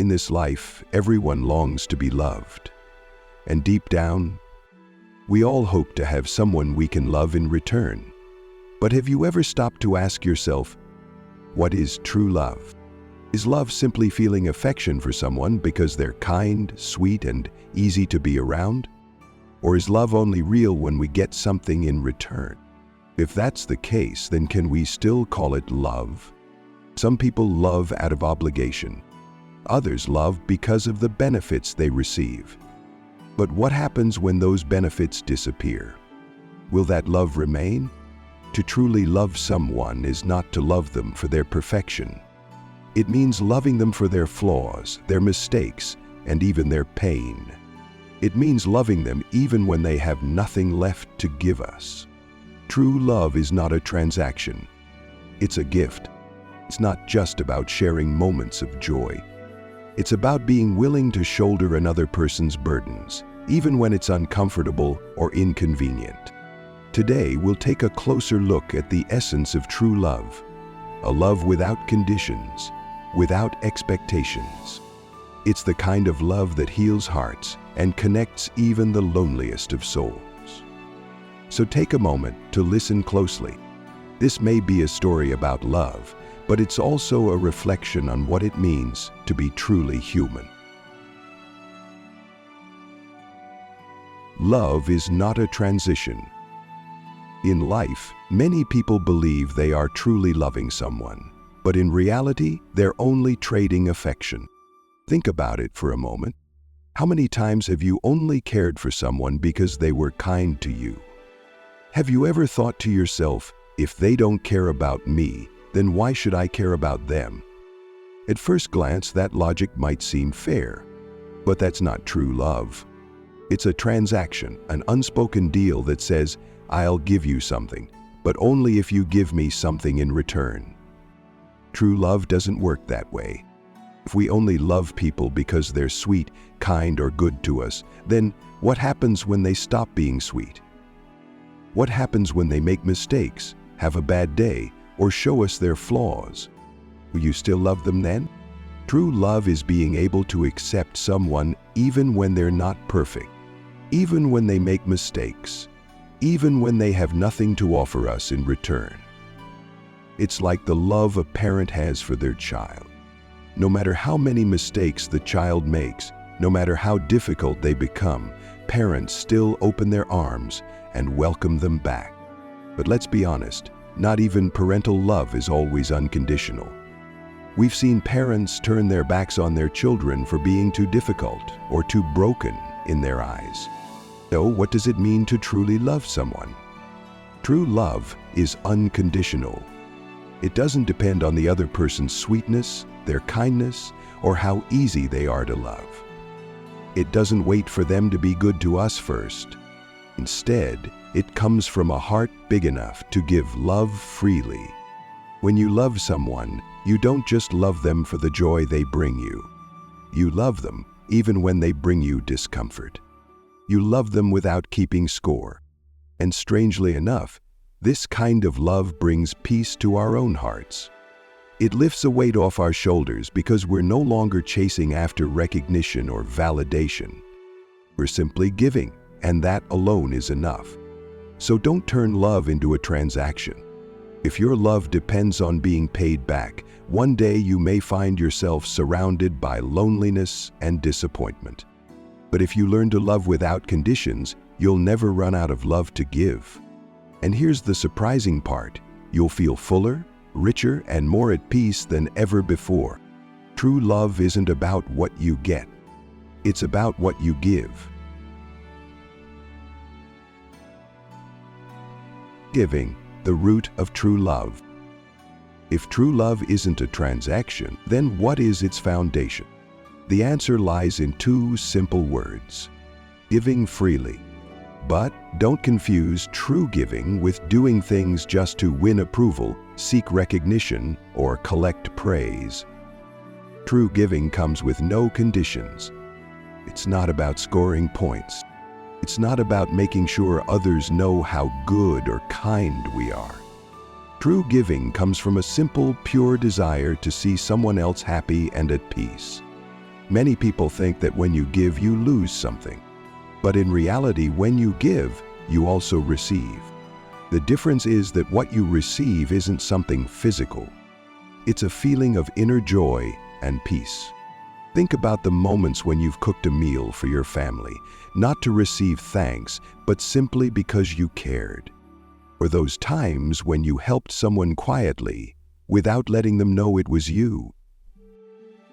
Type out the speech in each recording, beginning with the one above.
this life, everyone longs to be loved. And deep down, we all hope to have someone we can love in return. But have you ever stopped to ask yourself, what is true love? Is love simply feeling affection for someone because they're kind, sweet, and easy to be around? Or is love only real when we get something in return? If that's the case, then can we still call it love? Some people love out of obligation. Others love because of the benefits they receive. But what happens when those benefits disappear? Will that love remain? To truly love someone is not to love them for their perfection. It means loving them for their flaws, their mistakes, and even their pain. It means loving them even when they have nothing left to give us. True love is not a transaction. It's a gift. It's not just about sharing moments of joy. It's about being willing to shoulder another person's burdens, even when it's uncomfortable or inconvenient. Today, we'll take a closer look at the essence of true love, a love without conditions, without expectations. It's the kind of love that heals hearts and connects even the loneliest of souls. So take a moment to listen closely. This may be a story about love, but it's also a reflection on what it means to be truly human. Love is not a transition. In life, many people believe they are truly loving someone, but in reality, they're only trading affection. Think about it for a moment. How many times have you only cared for someone because they were kind to you? Have you ever thought to yourself, if they don't care about me, then why should I care about them? At first glance, that logic might seem fair, but that's not true love. It's a transaction, an unspoken deal that says, I'll give you something, but only if you give me something in return. True love doesn't work that way. If we only love people because they're sweet, kind, or good to us, then what happens when they stop being sweet? What happens when they make mistakes, have a bad day, or show us their flaws? Will you still love them then? True love is being able to accept someone even when they're not perfect, even when they make mistakes, even when they have nothing to offer us in return. It's like the love a parent has for their child. No matter how many mistakes the child makes, no matter how difficult they become, parents still open their arms and welcome them back. But let's be honest, not even parental love is always unconditional. We've seen parents turn their backs on their children for being too difficult or too broken in their eyes. So, what does it mean to truly love someone? True love is unconditional. It doesn't depend on the other person's sweetness, their kindness, or how easy they are to love. It doesn't wait for them to be good to us first. Instead, it comes from a heart big enough to give love freely. When you love someone, you don't just love them for the joy they bring you. You love them even when they bring you discomfort. You love them without keeping score. And strangely enough, this kind of love brings peace to our own hearts. It lifts a weight off our shoulders because we're no longer chasing after recognition or validation. We're simply giving, and that alone is enough. So don't turn love into a transaction. If your love depends on being paid back, one day you may find yourself surrounded by loneliness and disappointment. But if you learn to love without conditions, you'll never run out of love to give. And here's the surprising part: you'll feel fuller, richer, and more at peace than ever before. True love isn't about what you get. It's about what you give. Giving, the root of true love. If true love isn't a transaction, then what is its foundation? The answer lies in two simple words: giving freely. But don't confuse true giving with doing things just to win approval, seek recognition, or collect praise. True giving comes with no conditions. It's not about scoring points. It's not about making sure others know how good or kind we are. True giving comes from a simple, pure desire to see someone else happy and at peace. Many people think that when you give, you lose something. But in reality, when you give, you also receive. The difference is that what you receive isn't something physical. It's a feeling of inner joy and peace. Think about the moments when you've cooked a meal for your family, not to receive thanks, but simply because you cared. Or those times when you helped someone quietly, without letting them know it was you.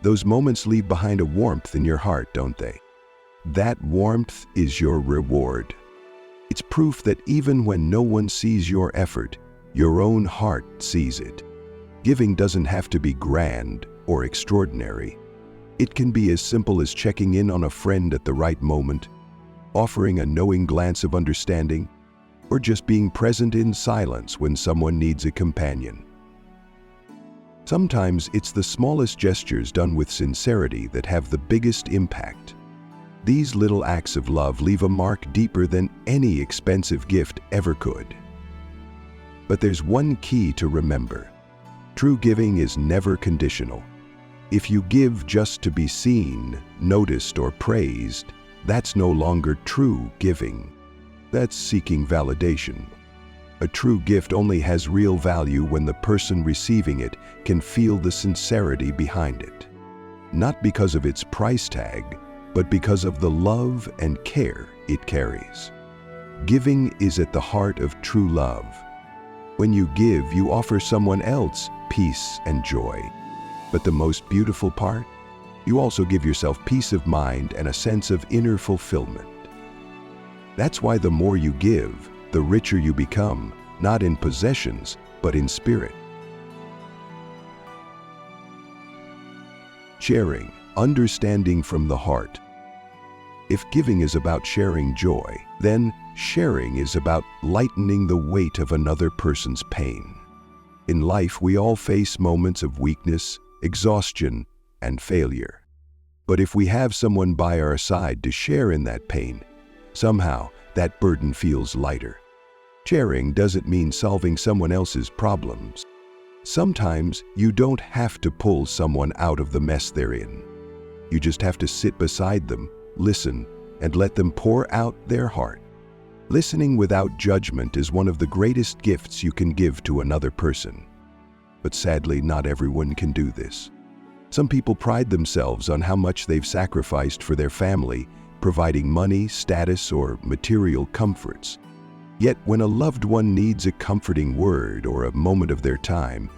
Those moments leave behind a warmth in your heart, don't they? That warmth is your reward. It's proof that even when no one sees your effort, your own heart sees it. Giving doesn't have to be grand or extraordinary. It can be as simple as checking in on a friend at the right moment, offering a knowing glance of understanding, or just being present in silence when someone needs a companion. Sometimes it's the smallest gestures done with sincerity that have the biggest impact. These little acts of love leave a mark deeper than any expensive gift ever could. But there's one key to remember. True giving is never conditional. If you give just to be seen, noticed, or praised, that's no longer true giving. That's seeking validation. A true gift only has real value when the person receiving it can feel the sincerity behind it. Not because of its price tag, but because of the love and care it carries. Giving is at the heart of true love. When you give, you offer someone else peace and joy. But the most beautiful part? You also give yourself peace of mind and a sense of inner fulfillment. That's why the more you give, the richer you become, not in possessions, but in spirit. Sharing, understanding from the heart. If giving is about sharing joy, then sharing is about lightening the weight of another person's pain. In life, we all face moments of weakness, exhaustion, and failure. But if we have someone by our side to share in that pain, somehow that burden feels lighter. Sharing doesn't mean solving someone else's problems. Sometimes you don't have to pull someone out of the mess they're in. You just have to sit beside them, listen, and let them pour out their heart. Listening without judgment is one of the greatest gifts you can give to another person. But sadly, not everyone can do this. Some people pride themselves on how much they've sacrificed for their family, providing money, status, or material comforts. Yet when a loved one needs a comforting word or a moment of their time,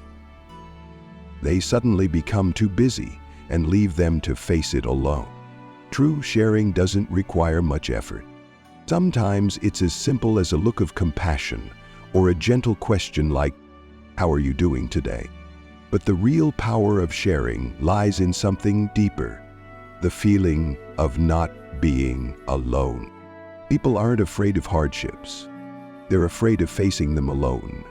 they suddenly become too busy and leave them to face it alone. True sharing doesn't require much effort. Sometimes it's as simple as a look of compassion or a gentle question like, "How are you doing today?" But the real power of sharing lies in something deeper, the feeling of not being alone. People aren't afraid of hardships. They're afraid of facing them alone.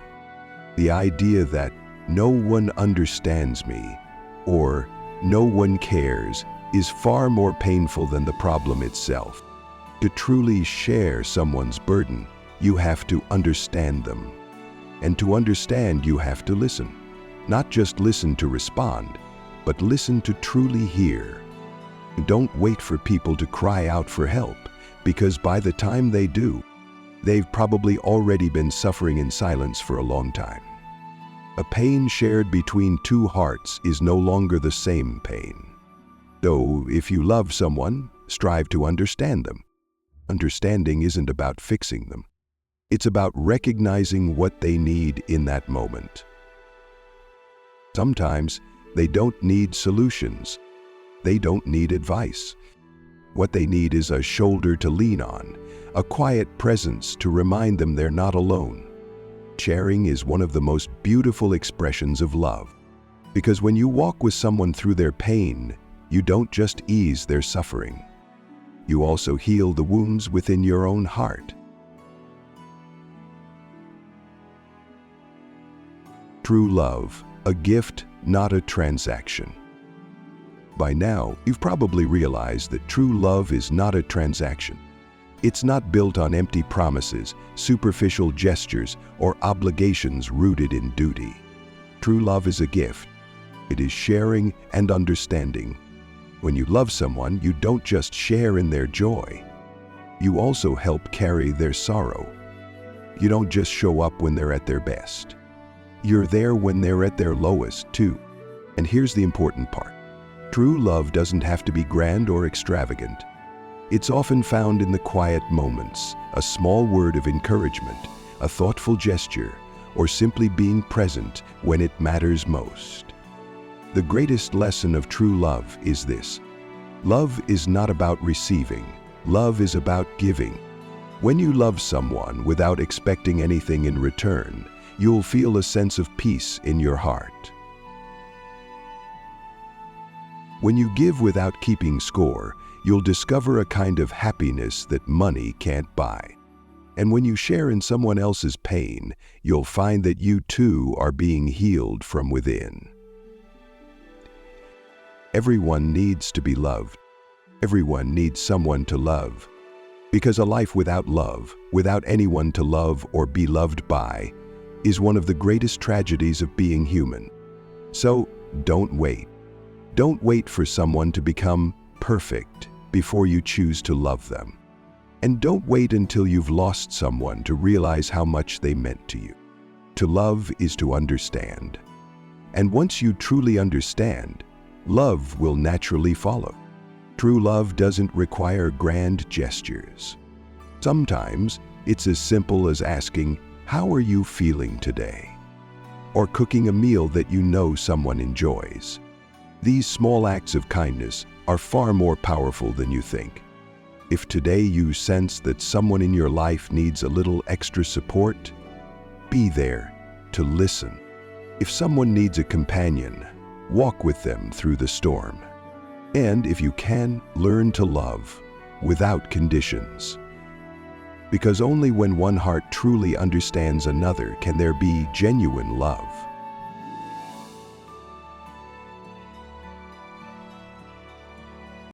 The idea that no one understands me or no one cares is far more painful than the problem itself. To truly share someone's burden, you have to understand them. And to understand, you have to listen. Not just listen to respond, but listen to truly hear. Don't wait for people to cry out for help, because by the time they do, they've probably already been suffering in silence for a long time. A pain shared between two hearts is no longer the same pain. So, if you love someone, strive to understand them. Understanding isn't about fixing them. It's about recognizing what they need in that moment. Sometimes they don't need solutions. They don't need advice. What they need is a shoulder to lean on, a quiet presence to remind them they're not alone. Sharing is one of the most beautiful expressions of love, because when you walk with someone through their pain, you don't just ease their suffering. You also heal the wounds within your own heart. True love, a gift, not a transaction. By now, you've probably realized that true love is not a transaction. It's not built on empty promises, superficial gestures, or obligations rooted in duty. True love is a gift. It is sharing and understanding. When you love someone, you don't just share in their joy. You also help carry their sorrow. You don't just show up when they're at their best. You're there when they're at their lowest, too. And here's the important part. True love doesn't have to be grand or extravagant. It's often found in the quiet moments, a small word of encouragement, a thoughtful gesture, or simply being present when it matters most. The greatest lesson of true love is this. Love is not about receiving. Love is about giving. When you love someone without expecting anything in return, you'll feel a sense of peace in your heart. When you give without keeping score, you'll discover a kind of happiness that money can't buy. And when you share in someone else's pain, you'll find that you too are being healed from within. Everyone needs to be loved. Everyone needs someone to love. Because a life without love, without anyone to love or be loved by, is one of the greatest tragedies of being human. So, don't wait. Don't wait for someone to become perfect before you choose to love them. And don't wait until you've lost someone to realize how much they meant to you. To love is to understand. And once you truly understand, love will naturally follow. True love doesn't require grand gestures. Sometimes it's as simple as asking, "How are you feeling today?" Or cooking a meal that you know someone enjoys. These small acts of kindness are far more powerful than you think. If today you sense that someone in your life needs a little extra support, be there to listen. If someone needs a companion, walk with them through the storm. And if you can, learn to love without conditions. Because only when one heart truly understands another can there be genuine love.